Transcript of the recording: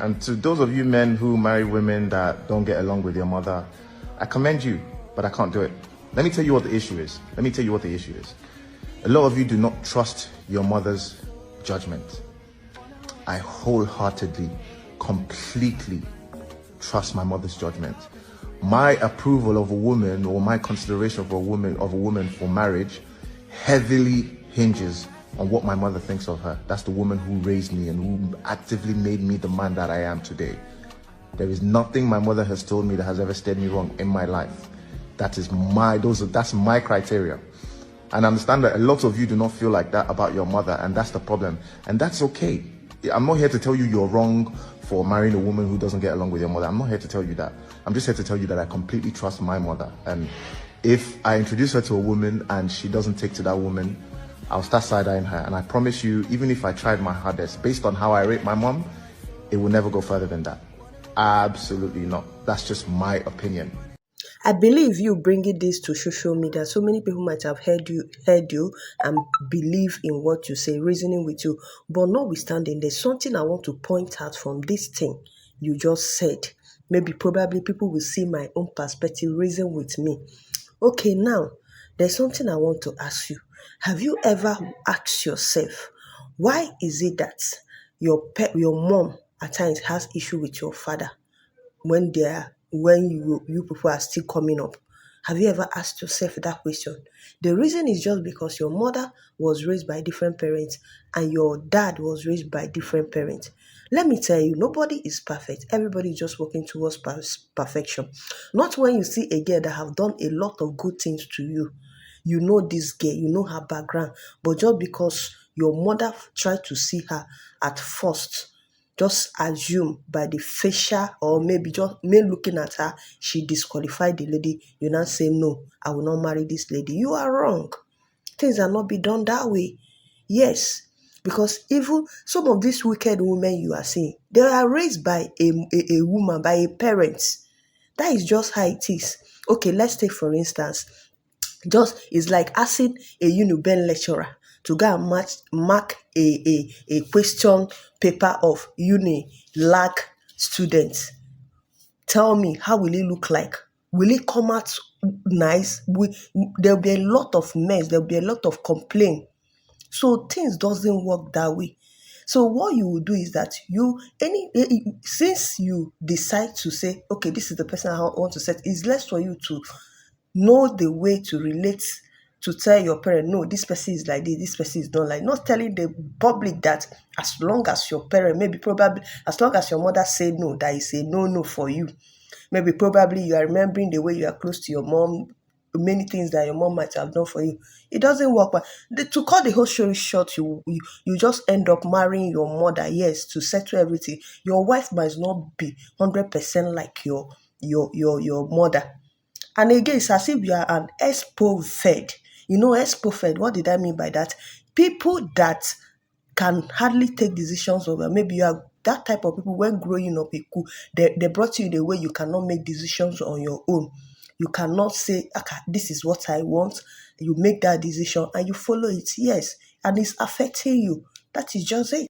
And to those of you men who marry women that don't get along with your mother, I commend you, but I can't do it. Let me tell you what the issue is. A lot of you do not trust your mother's judgment. I wholeheartedly, completely trust my mother's judgment. My approval of a woman, or my consideration for a woman for marriage, heavily hinges on what my mother thinks of her. That's the woman who raised me and who actively made me the man that I am today. There is nothing my mother has told me that has ever steered me wrong in my life. That's my criteria. And I understand that a lot of you do not feel like that about your mother, and that's the problem. And that's okay. I'm not here to tell you you're wrong for marrying a woman who doesn't get along with your mother. I'm not here to tell you that. I'm just here to tell you that I completely trust my mother. And if I introduce her to a woman and she doesn't take to that woman, I'll start side-eyeing her. And I promise you, even if I tried my hardest, based on how I rate my mom, it will never go further than that. Absolutely not. That's just my opinion. I believe you bringing this to social media, so many people might have heard you and believe in what you say, reasoning with you. But notwithstanding, there's something I want to point out from this thing you just said. Maybe probably people will see my own perspective, reason with me. Okay, now, there's something I want to ask you. Have you ever asked yourself, why is it that your mom at times has issue with your father when you people are still coming up? Have you ever asked yourself that question? The reason is just because your mother was raised by different parents and your dad was raised by different parents. Let me tell you, nobody is perfect. Everybody is just working towards perfection. Not when you see a girl that have done a lot of good things to you. You know this girl, you know her background, but just because your mother tried to see her at first, just assume by the facial or maybe just me looking at her, she disqualified the lady. You now say, no, I will not marry this lady. You are wrong. Things are not be done that way. Yes, because even some of these wicked women you are seeing, they are raised by a woman, by a parent. That is just how it is. Okay, let's take for instance, just it's like asking a UNIBEN lecturer to go and mark a question paper of UNILAG students. Tell me, how will it look like? Will it come out nice? There'll be a lot of mess. There'll be a lot of complaint. So things doesn't work that way. So what you will do is that since you decide to say, okay, this is the person I want to set, it's less for you to know the way to relate, to tell your parent, no, this person is like this person is not like, not telling the public that as long as your parent, maybe probably as long as your mother say no, that is a no for you. Maybe probably you are remembering the way you are close to your mom, many things that your mom might have done for you. It doesn't work. But to cut the whole story short, you just end up marrying your mother, yes, to settle everything. Your wife might not be 100% like your mother. And again, it's as if you are an expo fed. You know, expo fed, what did I mean by that? People that can hardly take decisions over. Maybe you are that type of people when growing up, they brought you the way you cannot make decisions on your own. You cannot say, okay, this is what I want. You make that decision and you follow it. Yes. And it's affecting you. That is just it.